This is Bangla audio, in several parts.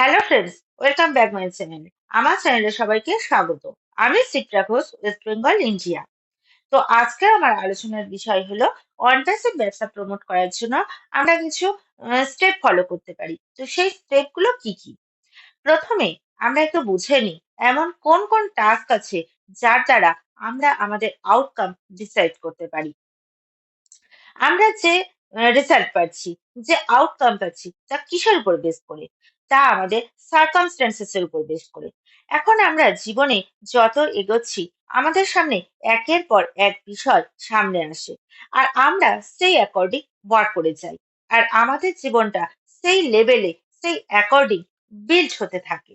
Hello friends, welcome back my channel. আমার চ্যানেলে সবাইকে স্বাগত। আমি সিপ্রা ঘোষ, ওয়েস্ট বেঙ্গল, ইন্ডিয়া। তো আজকে আমার আলোচনার বিষয় হলো অনপ্যাসিভ ব্যবসা প্রমোট করার জন্য আমরা কিছু স্টেপ ফলো করতে পারি। তো সেই স্টেপগুলো কি কি? প্রথমে আমরা একটু বুঝে নিই এমন কোন কোন টাস্ক আছে যার দ্বারা আমরা আমাদের আউটকাম ডিসাইড করতে পারি। আমরা যে রেজাল্ট পাচ্ছি, যে আউটকাম পাচ্ছি, তা কিসের উপর বেস করে? তা আমাদের সার্কামস্ট্যান্সেস এর উপর বেস করে। এখন আমরা জীবনে যত এগোচ্ছি, আমাদের সামনে একের পর এক বিষয় সামনে আসে, আর আমরা সেই অ্যাকর্ডিং ওয়ার্ক করে যাই, আর আমাদের জীবনটা সেই লেভেলে, সেই অ্যাকর্ডিং বিল্ড হতে থাকে।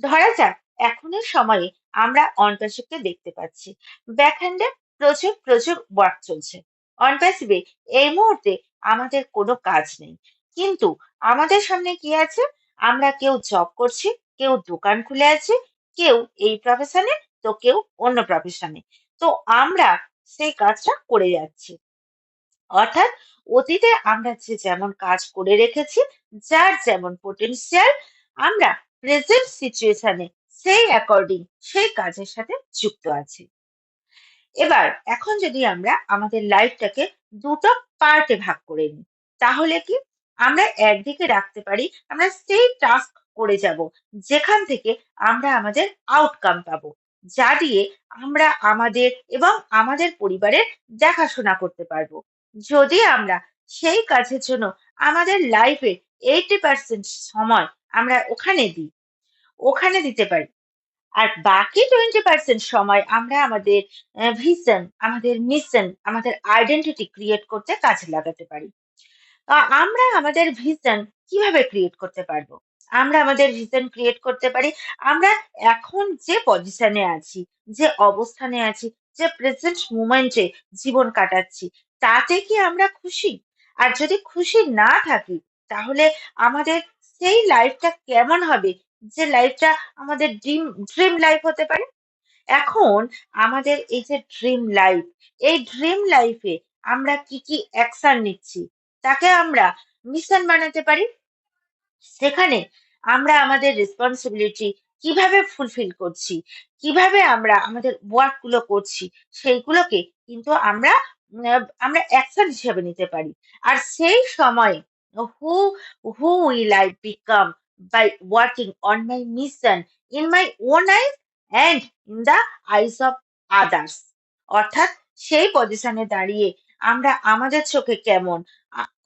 ধরা যাক এখনের সময়ে আমরা অনপ্যাসিভকে দেখতে পাচ্ছি, ব্যাকহ্যান্ডে প্রচুর প্রচুর ওয়ার্ক চলছে। অনপ্যাসিভে এই মুহূর্তে আমাদের কোনো কাজ নেই, কিন্তু আমাদের সামনে কি আছে? আমরা কেউ জব করছি, কেউ দোকান খুলে আছে, কেউ এই প্রফেশনে, তো কেউ অন্য প্রফেশনে। তো আমরা সেই কাজটা করে যাচ্ছি। অর্থাৎ অতীতে আমরা যে যেমন কাজ করে রেখেছি, যার যেমন পোটেনশিয়াল, আমরা প্রেজেন্ট সিচুয়েশনে সেই অ্যাকর্ডিং সেই কাজের সাথে যুক্ত আছি। এবার এখন যদি আমরা আমাদের লাইফটাকে দুটো পার্টে ভাগ করে নিই, তাহলে কি আমরা একদিকে রাখতে পারি আমরা সেই টাস্ক করে যাব যেখান থেকে আমরা আমাদের আউটকাম পাবো, যা দিয়ে আমরা আমাদের এবং আমাদের পরিবারের দেখাশোনা করতে পারবো। যদি আমরা সেই কাজের জন্য আমাদের লাইফে 80% সময় আমরা ওখানে দিতে পারি, আর বাকি 20% সময় আমরা আমাদের ভিশন, আমাদের মিশন, আমাদের আইডেন্টিটি ক্রিয়েট করতে কাজে লাগাতে পারি। আমরা আমাদের ভিশন কিভাবে ক্রিয়েট করতে পারবো? আমরা আমাদের ভিশন ক্রিয়েট করতে পারি। আমরা এখন যে পজিশনে আছি, যে অবস্থানে আছি, যে প্রেজেন্ট মুমেন্টে জীবন কাটাচ্ছি, তাতে কি আমরা খুশি? আর যদি খুশি না থাকি, তাহলে আমাদের সেই লাইফটা কেমন হবে, যে লাইফটা আমাদের ড্রিম ড্রিম লাইফ হতে পারে? এখন আমাদের এই যে ড্রিম লাইফ, এই ড্রিম লাইফে আমরা কি কি অ্যাকশন নিচ্ছি, তাকে আমরা মিশন বানাতে পারি। সেখানে আমরা আমাদের রেসপন্সিবিলিটি কিভাবে ফুলফিল করছি, কিভাবে আমরা আমাদের ওয়ার্ক গুলো করছি, সেইগুলোকে কিন্তু আমরা অ্যাকশন হিসেবে নিতে পারি। আর সেই সময় who who will I become by working on my mission in my own eyes and in the eyes of others. অর্থাৎ সেই পজিশনে দাঁড়িয়ে আমরা আমাদের চোখে কেমন,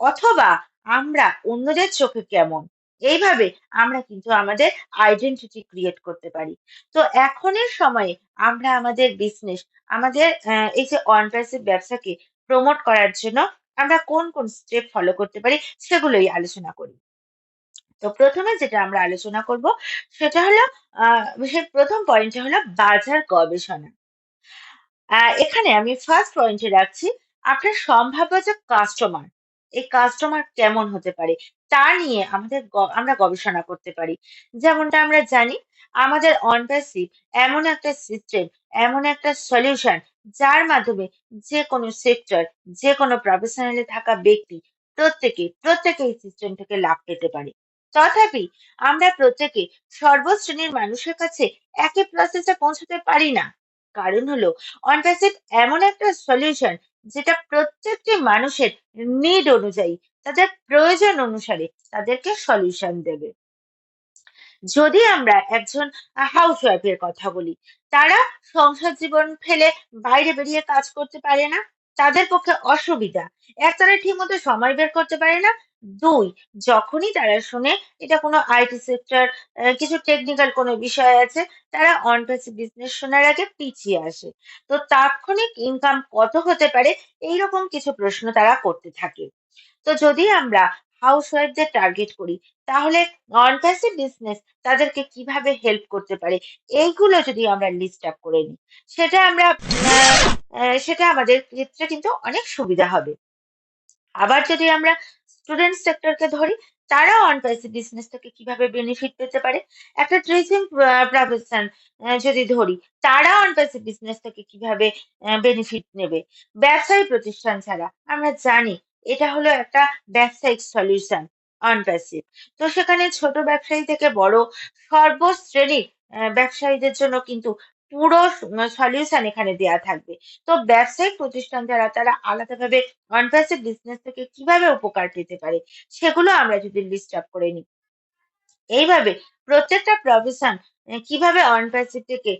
অথবা আমরা অন্যদের চোখে কেমন, এইভাবে আমরা কিন্তু আমাদের আইডেন্টিটি ক্রিয়েট করতে পারি। তো এখনের সময়ে আমরা আমাদের বিজনেস, আমাদের এই যে অনপ্যাসিভ ব্যবসাকে প্রমোট করার জন্য আমরা কোন কোন স্টেপ ফলো করতে পারি, সেগুলোই আলোচনা করি। তো প্রথমে যেটা আমরা আলোচনা করব, সেটা হলো প্রথম পয়েন্টটা হলো বাজার গবেষণা। এখানে আমি ফার্স্ট পয়েন্টে রাখছি আপনার সম্ভাব্য যে কাস্টমার, এই কাস্টমার কেমন হতে পারে, তা নিয়ে আমরা গবেষণা করতে পারি। যেমনটা আমরা জানি, আমাদের অনপ্যাসিভ এমন একটা সিস্টেম, এমন একটা সলিউশন, যার মাধ্যমে যে কোনো সেক্টর, যে কোনো প্রফেশনালে থাকা ব্যক্তি প্রত্যেকে এই সিস্টেম থেকে লাভ পেতে পারে। তথাপি আমরা প্রত্যেকে সর্বশ্রেণীর মানুষের কাছে একই প্রসেসে পৌঁছতে পারি না। কারণ হলো, অনপ্যাসিভ এমন একটা সলিউশন যেটা প্রত্যেকটি মানুষের নিড অনুযায়ী, তাদের প্রয়োজন অনুসারে তাদেরকে সলিউশন দেবে। যদি আমরা একজন হাউস ওয়াইফের কথা বলি, তারা সংসার জীবন ফেলে বাইরে বেরিয়ে কাজ করতে পারে না, তাদের পক্ষে অসুবিধা। এক, তারা ঠিক মতো সময় বের করতে পারে না। দুই, যখনই তারা শুনে এটা কোনো আইটি সেক্টর, কিছু টেকনিক্যাল কোনো বিষয় আছে, তারা অনপ্যাসিভ বিজনেস শোনার আগে পিছিয়ে আসে। তো তাৎক্ষণিক ইনকাম কত হতে পারে, এইরকম কিছু প্রশ্ন তারা করতে থাকে। তো যদি আমরা হাউসওয়াইফদের টার্গেট করি, তাহলে নন প্যাসিভ বিজনেস তাদেরকে কিভাবে হেল্প করতে পারে, এইগুলো যদি আমরা লিস্ট আপ করে নিই, সেটা আমরা সেটা আমাদের ক্ষেত্রে কিন্তু অনেক সুবিধা হবে। আবার যদি আমরা স্টুডেন্ট সেক্টরকে ধরি, তারা অন প্যাসিভ বিজনেস থেকে কিভাবে বেনিফিট পেতে পারে। একটা টিচিং প্রফেশন যদি ধরি, তারা অন প্যাসিভ বিজনেস থেকে কিভাবে বেনিফিট নেবে। ব্যবসায়ী প্রতিষ্ঠান ছাড়া আমরা জানি এটা হলো একটা ব্যবসায়িক সলিউশন, অনপ্যাসিভ। তো সেখানে ছোট ব্যবসায়ী থেকে বড় সর্বশ্রেণীর ব্যবসায়ীদের জন্য কিন্তু পুরো সলিউশন এখানে দেয়া থাকবে। তো ব্যবসায়িক প্রতিষ্ঠান যারা তারা আলাদাভাবে অনপ্যাসিভ বিজনেস থেকে কিভাবে উপকার পেতে পারে সেগুলো আমরা যদি লিস্ট আপ করে নিই। এইভাবে প্রত্যেকটা প্রফেশন কিভাবে অনপ্যাসিভ থেকে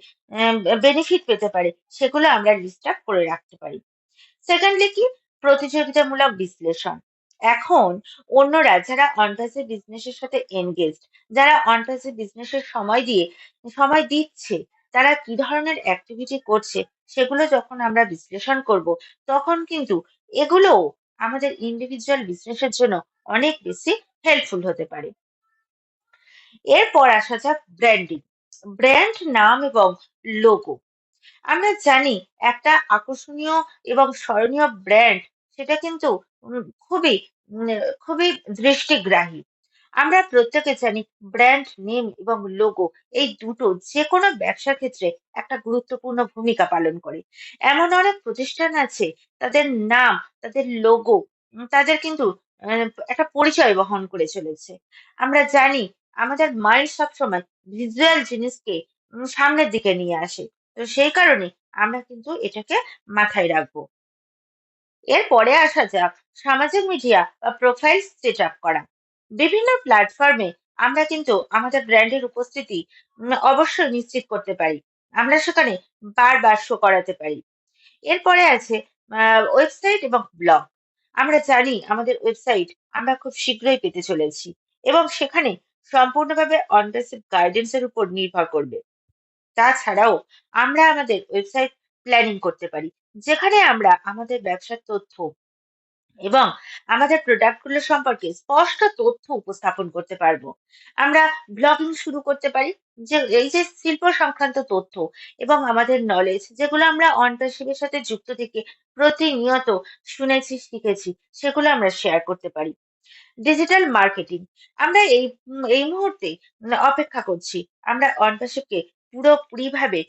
বেনিফিট পেতে পারে সেগুলো আমরা লিস্ট আপ করে রাখতে পারি। সেকেন্ডলি কি, প্রতিযোগিতামূলক বিশ্লেষণ। এখন অন্যরা যারা অনপ্যাসিভ বিজনেসের সাথে এনগেজড, যারা অনপ্যাসিভ বিজনেসের সময় দিচ্ছে, তারা কি ধরনের অ্যাক্টিভিটি করছে সেগুলো যখন আমরা বিশ্লেষণ করব, তখন কিন্তু এগুলো আমাদের ইন্ডিভিজুয়াল বিজনেসের জন্য অনেক বেশি হেল্পফুল হতে পারে। এরপর আসা যাক ব্র্যান্ডিং। ব্র্যান্ড নাম এবং লোগো। আমরা জানি একটা আকর্ষণীয় এবং স্মরণীয় ব্র্যান্ড সেটা কিন্তু খুবই খুবই দৃষ্টিগ্রাহী। আমরা প্রত্যেকে জানি ব্র্যান্ড নেম এবং লোগো এই দুটো যে কোনো ব্যবসার ক্ষেত্রে একটা গুরুত্বপূর্ণ ভূমিকা পালন করে। এমন অনেক প্রতিষ্ঠান আছে, তাদের নাম, তাদের লোগো তাদের কিন্তু একটা পরিচয় বহন করে চলেছে। আমরা জানি আমাদের মাইন্ড সবসময় ভিজুয়াল জিনিসকে সামনের দিকে নিয়ে আসে। তো সেই কারণে আমরা কিন্তু এটাকে মাথায় রাখবো। এরপরে আসা যাক সামাজিক মিডিয়া বা প্রোফাইল সেট আপ করা। বিভিন্ন প্ল্যাটফর্মে আমরা কিন্তু আমাদের ব্র্যান্ডের উপস্থিতি অবশ্যই নিশ্চিত করতে পারি। আমরা সেখানে বারবার শো করাতে পারি। এরপরে আছে ওয়েবসাইট এবং ব্লগ। আমরা জানি আমাদের ওয়েবসাইট আমরা খুব শীঘ্রই পেতে চলেছি এবং সেখানে সম্পূর্ণভাবে অনবেসিক গাইডেন্স এর উপর নির্ভর করবে। তাছাড়াও আমরা আমাদের ওয়েবসাইট প্ল্যানিং করতে পারি, যেখানে আমরা আমাদের ব্যবসার তথ্য এবং আমাদের প্রোডাক্টগুলো সম্পর্কে স্পষ্ট তথ্য উপস্থাপন করতে পারবো। আমরা ব্লগিং শুরু করতে পারি, যে এই যে শিল্প সংক্রান্ত তথ্য এবং আমাদের নলেজ যেগুলো আমরা অন্টারশিপের সাথে যুক্ত থেকে প্রতিনিয়ত শুনেছি শিখেছি সেগুলো আমরা শেয়ার করতে পারি। Digital marketing. আমরা এই মুহূর্তে অপেক্ষা করছি। আমরা অন্টারশিপকে পুরোপুরিভাবে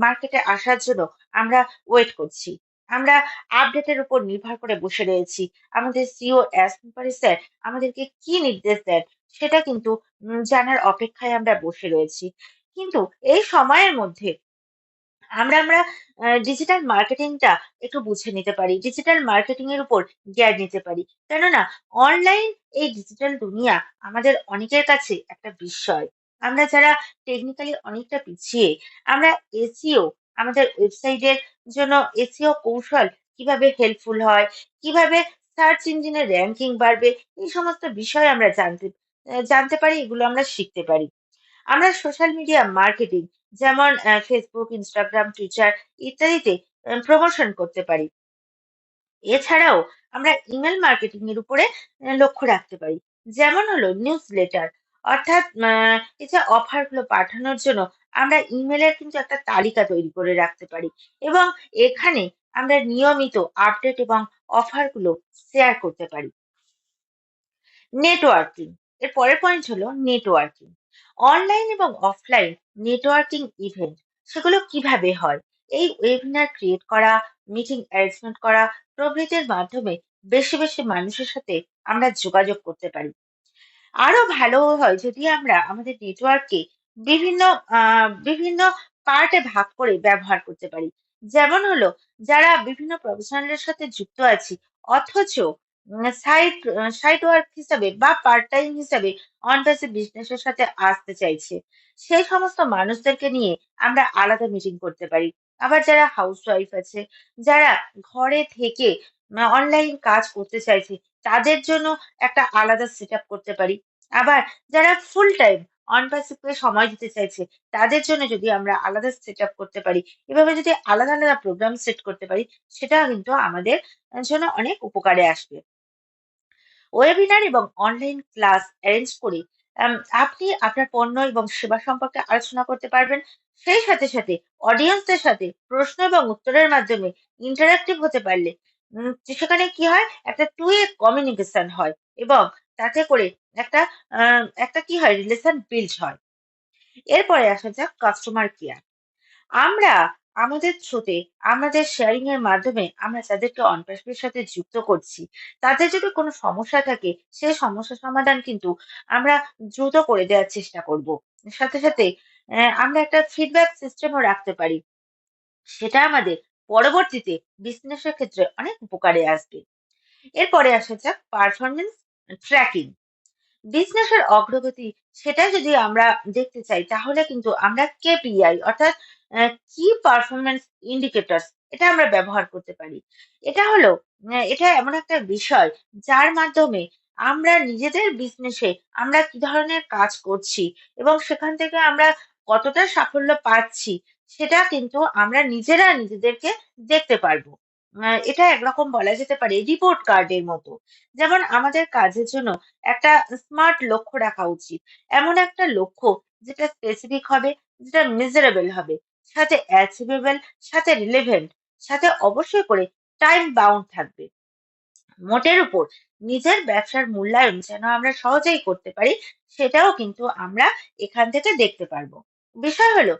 মার্কেটে আসার জন্য আমরা ওয়েট করছি। আমরা আপডেটের উপর নির্ভর করে বসে রয়েছি। আমাদের সিও স্যার আমাদেরকে কি নির্দেশ দেন সেটা কিন্তু জানার অপেক্ষায় আমরা বসে রয়েছি। কিন্তু এই সময়ের মধ্যে আমরা আমরা ডিজিটাল মার্কেটিংটা একটু বুঝে নিতে পারি। ডিজিটাল মার্কেটিং এর উপর জ্ঞান নিতে পারি। কেননা অনলাইন এই ডিজিটাল দুনিয়া আমাদের অনেকের কাছে একটা বিস্ময়। আমরা যারা টেকনিক্যালি অনেকটা পিছিয়ে, আমরা এসইও আমাদের ওয়েবসাইটের জন্য এসইও কৌশল কিভাবে হেল্পফুল হয়, কিভাবে সার্চ ইঞ্জিনের র‍্যাংকিং বাড়বে, এই সমস্ত বিষয় আমরা জানতে পারি, এগুলো আমরা শিখতে পারি। আমরা সোশ্যাল মিডিয়া মার্কেটিং যেমন ফেসবুক, ইনস্টাগ্রাম, টুইটার ইত্যাদিতে প্রমোশন করতে পারি। এছাড়াও আমরা ইমেল মার্কেটিং এর উপরে লক্ষ্য রাখতে পারি। যেমন হলো নিউজ লেটার, অর্থাৎ এই যে অফারগুলো পাঠানোর জন্য আমরা ইমেলের কিন্তু একটা তালিকা তৈরি করে রাখতে পারি এবং এখানে আমরা নিয়মিত আপডেট এবং অফারগুলো শেয়ার করতে পারি। নেটওয়ার্কিং। এর পরের পয়েন্ট হলো নেটওয়ার্কিং। অনলাইন এবং অফলাইন নেটওয়ার্কিং ইভেন্ট সেগুলো কিভাবে হয়? এই ওয়েবিনার ক্রিয়েট করা, মিটিং অ্যারেঞ্জমেন্ট করা প্রভৃতির মাধ্যমে বেশি বেশি মানুষের সাথে আমরা যোগাযোগ করতে পারি। আরো ভালো হয় যদি আমরা আমাদের নেটওয়ার্ককে বিভিন্ন বিভিন্ন পার্টে ভাগ করে ব্যবহার করতে পারি। যেমন হলো যারা বিভিন্ন প্রফেশনালের সাথে যুক্ত আছি অথচ সাইড ওয়ার্ক হিসাবে বা পার্ট টাইম হিসাবে অন বিজনেসের সাথে আসতে চাইছে, সেই সমস্ত মানুষদেরকে নিয়ে আমরা আলাদা মিটিং করতে পারি। আবার যারা হাউসওয়াইফ আছে, যারা ঘরে থেকে অনলাইন কাজ করতে চাইছে, তাদের জন্য একটা আলাদা সেট আপ করতে পারি। আবার যারা ফুল টাইম অনপ্যাসিভকে সময় দিতে চাইছে, তাদের জন্য যদি আমরা আলাদা সেট আপ করতে পারি, এভাবে যদি আলাদা আলাদা প্রোগ্রাম সেট করতে পারি, সেটা কিন্তু আমাদের জন্য অনেক উপকারে আসবে। ওয়েবিনার এবং অনলাইন ক্লাস অ্যারেঞ্জ করে আম, আপনি আপনার পণ্য এবং সেবা সম্পর্কে আলোচনা করতে পারবেন। সেই সাথে সাথে অডিয়েন্সদের সাথে প্রশ্ন এবং উত্তরের মাধ্যমে ইন্টারাক্টিভ হতে পারলে সেখানে কি হয়, একটা টু এ কমিউনিকেশন হয় এবং তাতে করে একটা একটা কি হয়, রিলেশন বিল্ড হয়। এরপরে আসা যাক কাস্টমার কেয়ার। আমরা আমাদের থ্রুতে, আমাদের শেয়ারিং এর মাধ্যমে আমরা তাদেরকে অনপ্যাসিভ এর সাথে যুক্ত করছি। তাদের যদি কোনো সমস্যা থাকে, সেই সমস্যার সমাধান কিন্তু আমরা দ্রুত করে দেওয়ার চেষ্টা করব। সাথে, সাথে আমরা একটা ফিডব্যাক সিস্টেমও রাখতে পারি। সেটা আমাদের পরবর্তীতে বিজনেস এর ক্ষেত্রে অনেক উপকারে আসবে। এরপরে আসা যাক পারফরম্যান্স ট্র্যাকিং। বিজনেসের অগ্রগতি সেটা যদি আমরা দেখতে চাই তাহলে কিন্তু আমরা কেপিআই অর্থাৎ কি পারফরম্যান্স ইন্ডিকেটরস এটা আমরা ব্যবহার করতে পারি। এটা হলো এটা এমন একটা বিষয় যার মাধ্যমে আমরা নিজেদের বিজনেসে আমরা কি ধরনের কাজ করছি এবং সেখান থেকে আমরা কতটা সাফল্য পাচ্ছি সেটা কিন্তু আমরা নিজেরা নিজেদেরকে দেখতে পারবো। এটা একরকম বলা যেতে পারে রিপোর্ট কার্ডের মতো। যেমন আমাদের কাজের জন্য একটা স্মার্ট লক্ষ্য রাখা উচিত। এমন একটা লক্ষ্য যেটা স্পেসিফিক হবে, যেটা মেজারেবল হবে, সাথে অ্যাচিভেবল, সাথে রিলেভেন্ট, সাথে অবশ্যই করে টাইম বাউন্ড থাকবে। মোটের উপর নিজের ব্যবসার মূল্যায়ন যেন আমরা সহজেই করতে পারি, সেটাও কিন্তু আমরা এখান থেকে দেখতে পারবো। বিষয় হলো,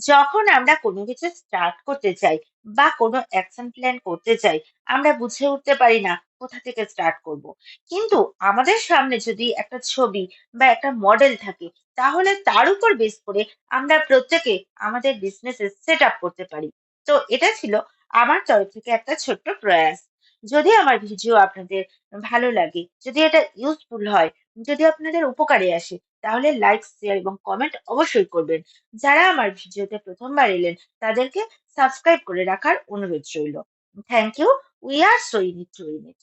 যখন আমরা কোনো কিছু স্টার্ট করতে চাই বা কোনো অ্যাকশন প্ল্যান করতে চাই, আমরা বুঝে উঠতে পারি না কোথা থেকে স্টার্ট করব। কিন্তু আমাদের সামনে যদি একটা ছবি বা একটা মডেল থাকে, তাহলে তার উপর বেস করে আমরা প্রত্যেকে আমাদের বিজনেসে সেট আপ করতে পারি। তো এটা ছিল আমার তরফ থেকে একটা ছোট্ট প্রয়াস। যদি আমার ভিডিও আপনাদের ভালো লাগে, যদি এটা ইউজফুল হয়, যদি আপনাদের উপকারে আসে, তাহলে লাইক, শেয়ার এবং কমেন্ট অবশ্যই করবেন। যারা আমার ভিডিওতে প্রথমবার এলেন, তাদেরকে সাবস্ক্রাইব করে রাখার অনুরোধ রইল। Thank you. We are so in it to in it.